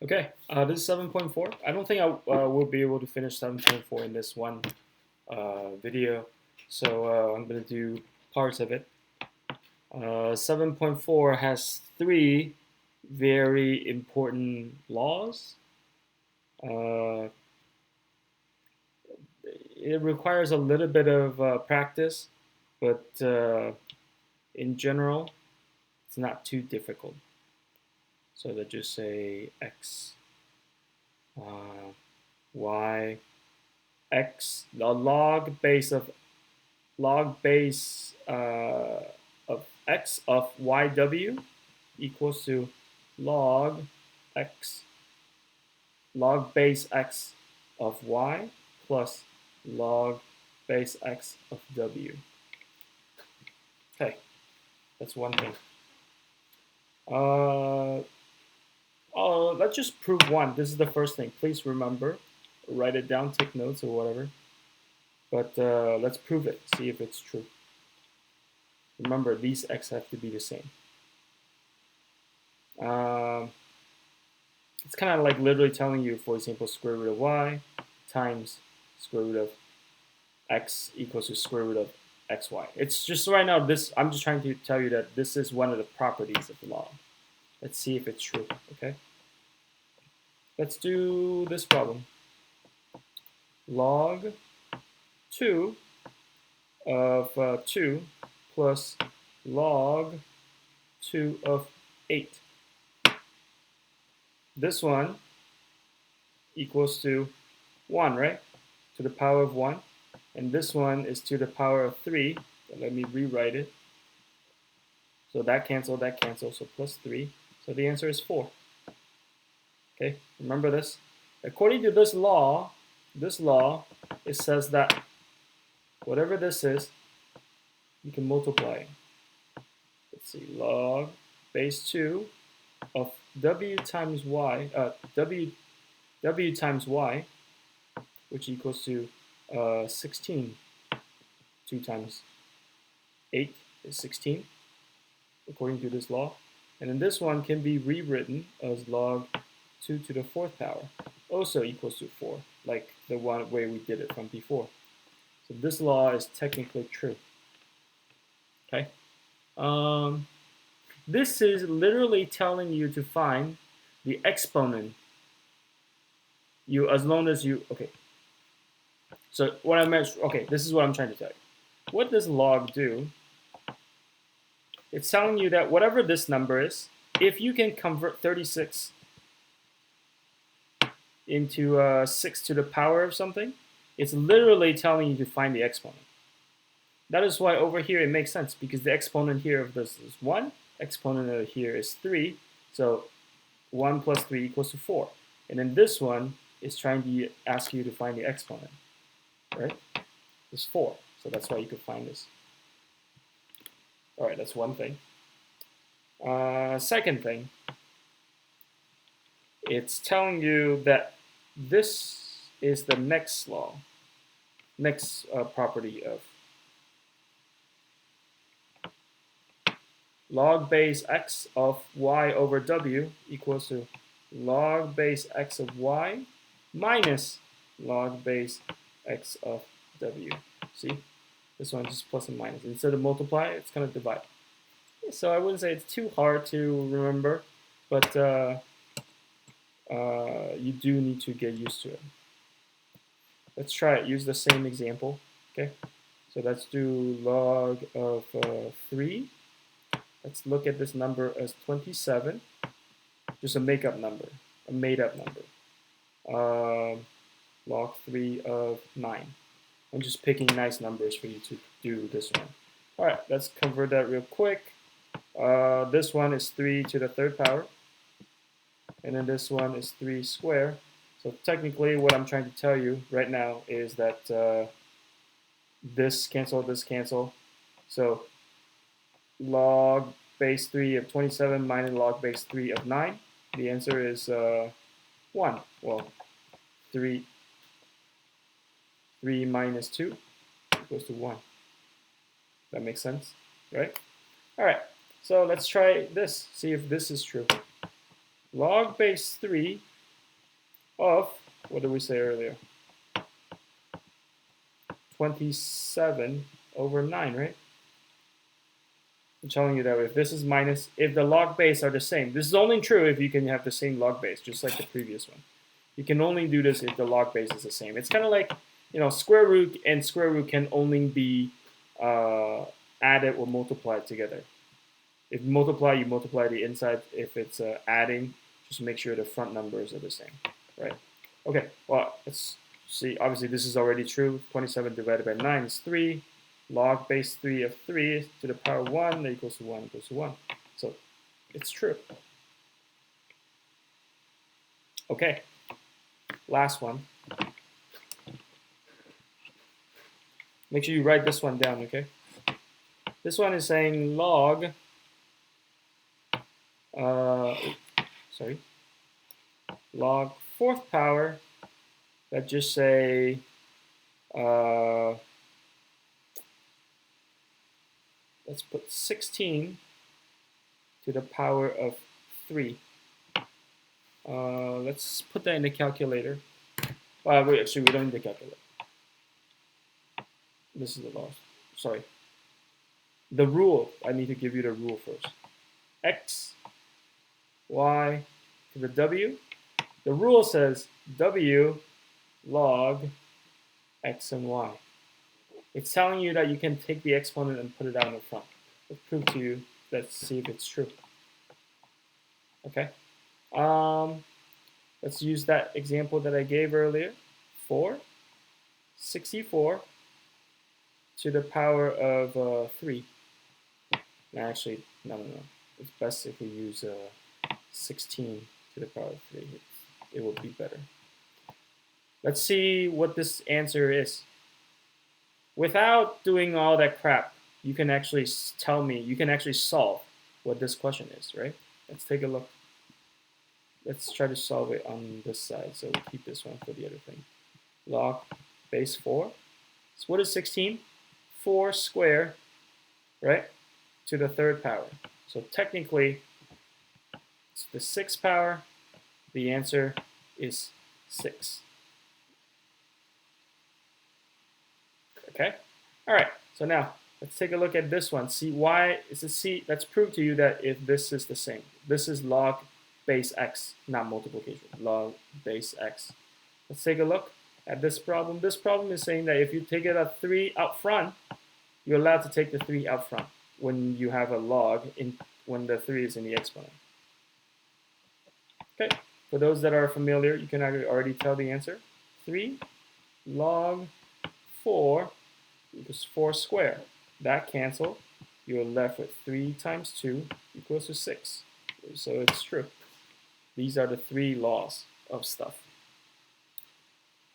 Okay, this is 7.4. I don't think I will be able to finish 7.4 in this one video, so I'm going to do parts of it. 7.4 has three very important laws. Uh, it requires a little bit of practice, but in general, it's not too difficult. So let's just say x, uh, y, x, the log base of x of yw equals to log x log base x of y plus log base x of w. Okay, that's one thing. Uh, let's just prove one. This is the first thing. Please remember, write it down, take notes or whatever. But let's prove it, see if it's true. Remember, these x have to be the same. Um, it's kind of like literally telling you, for example, square root of y times square root of x equals to square root of xy. It's just right now, this, I'm just trying to tell you that this is one of the properties of the log. Let's see if it's true, okay? Let's do this problem. Log 2 of 2 plus log 2 of 8. This one equals to 1, right? To the power of 1. And this one is to the power of 3. So let me rewrite it. So that cancels, so plus 3. So the answer is 4. Okay, remember this? According to this law, it says that whatever this is, you can multiply. Let's see, log base 2 of w times y, w times y, which equals to 16. 2 times 8 is 16, according to this law. And then this one can be rewritten as log 2 to the 4th power, also equals to 4, like the one way we did it from before. So this law is technically true. Okay. This is literally telling you to find the exponent. As long as you, okay. So what I meant, okay, this is what I'm trying to tell you. What does log do? It's telling you that whatever this number is, if you can convert 36 into 6 to the power of something, it's literally telling you to find the exponent. That is why over here it makes sense, because the exponent here of this is 1, exponent of here is 3, so 1 plus 3 equals to 4. And then this one is trying to ask you to find the exponent, right? It's 4, so that's why you could find this. All right, that's one thing. Second thing, it's telling you that this is the next law, next property of log base x of y over w equals to log base x of y minus log base x of w. See? This one is plus and minus. Instead of multiply, it's going to divide. So I wouldn't say it's too hard to remember, but you do need to get used to it. Let's try it. Use the same example. Okay. So let's do log of 3. Let's look at this number as 27. Just a make-up number, a made-up number. Log 3 of 9. I'm just picking nice numbers for you to do this one. All right, let's convert that real quick. This one is 3 to the 3rd power. And then this one is 3 squared. So technically what I'm trying to tell you right now is that this cancel. So log base 3 of 27 minus log base 3 of 9. The answer is 1. Well, 3 minus 2 equals to 1. That makes sense, right? All right, so let's try this, see if this is true. log base 3 of, what did we say earlier? 27 over 9, right? I'm telling you that if this is minus, if the log base are the same, this is only true if you can have the same log base, just like the previous one. You can only do this if the log base is the same. It's kind of like, square root and square root can only be added or multiplied together. If you multiply the inside. If it's adding, just make sure the front numbers are the same, right? Okay, well, let's see. Obviously, this is already true. 27 divided by 9 is 3. Log base 3 of 3 to the power 1, that equals to 1 equals to 1. So it's true. Okay, last one. Make sure you write this one down, okay? This one is saying log, log 4th power, let's just say, let's put 16 to the power of 3. Let's put that in the calculator. Actually, we don't need the calculator. This is the law. Sorry. The rule. I need to give you the rule first. X, Y to the W. The rule says W log X and Y. It's telling you that you can take the exponent and put it out in the front. Let's prove to you. Let's see if it's true. Okay. Let's use that example that I gave earlier. 64 to the power of 3. Actually, no. It's best if we use 16 to the power of 3. It will be better. Let's see what this answer is. Without doing all that crap, you can actually tell me, you can actually solve what this question is, right? Let's take a look. Let's try to solve it on this side. So we'll keep this one for the other thing. Log base 4. So what is 16? 4 squared, right, to the 3rd power. So technically, it's the 6th power. The answer is 6. Okay? All right. So now, let's take a look at this one. See why is it C? Let's prove to you that if this is the same. This is log base x, not multiplication. Log base x. Let's take a look at this problem. This problem is saying that if you take it at 3 out front, you're allowed to take the 3 out front when you have a log when the 3 is in the exponent. Okay, for those that are familiar, you can already tell the answer. 3 log 4 equals 4 squared. That cancel. You're left with 3 times 2 equals to 6. So it's true. These are the 3 laws of stuff.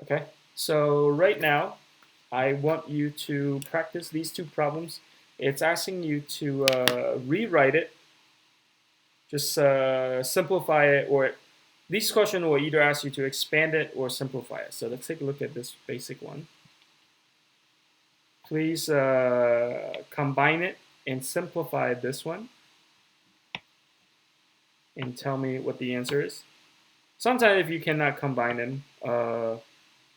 Okay, so right now, I want you to practice these 2 problems. It's asking you to rewrite it, just simplify it, or these questions will either ask you to expand it or simplify it. So let's take a look at this basic one. Please combine it and simplify this one and tell me what the answer is. Sometimes if you cannot combine them,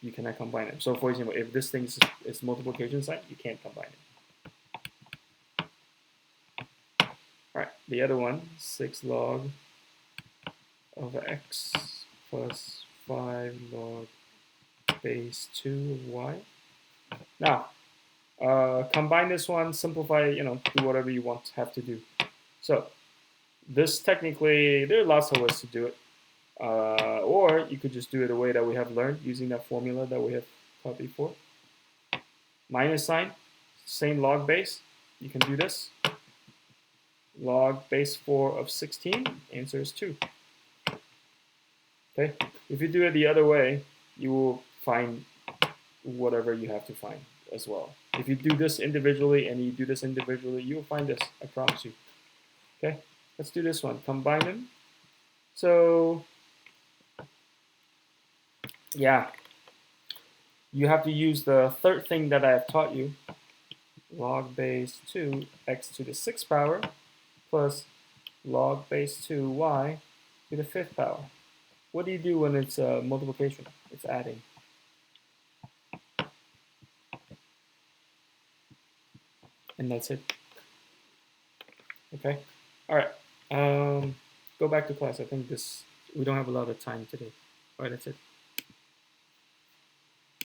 you cannot combine them. So for example, if this thing is multiplication sign, you can't combine it. All right, the other one, 6 log of x plus 5 log base 2 of y. Now, combine this one, simplify, do whatever you have to do. So this technically, there are lots of ways to do it. Or you could just do it the way that we have learned using that formula that we have taught before. Minus sign, same log base. You can do this. Log base 4 of 16, answer is 2. Okay, if you do it the other way, you will find whatever you have to find as well. If you do this individually and you do this individually, you will find this, I promise you. Okay, let's do this one, combine them. So, yeah, you have to use the third thing that I have taught you, log base 2 x to the 6th power plus log base 2 y to the fifth power. What do you do when it's multiplication? It's adding. And that's it. Okay. All right. Go back to class. I think we don't have a lot of time today. All right, that's it.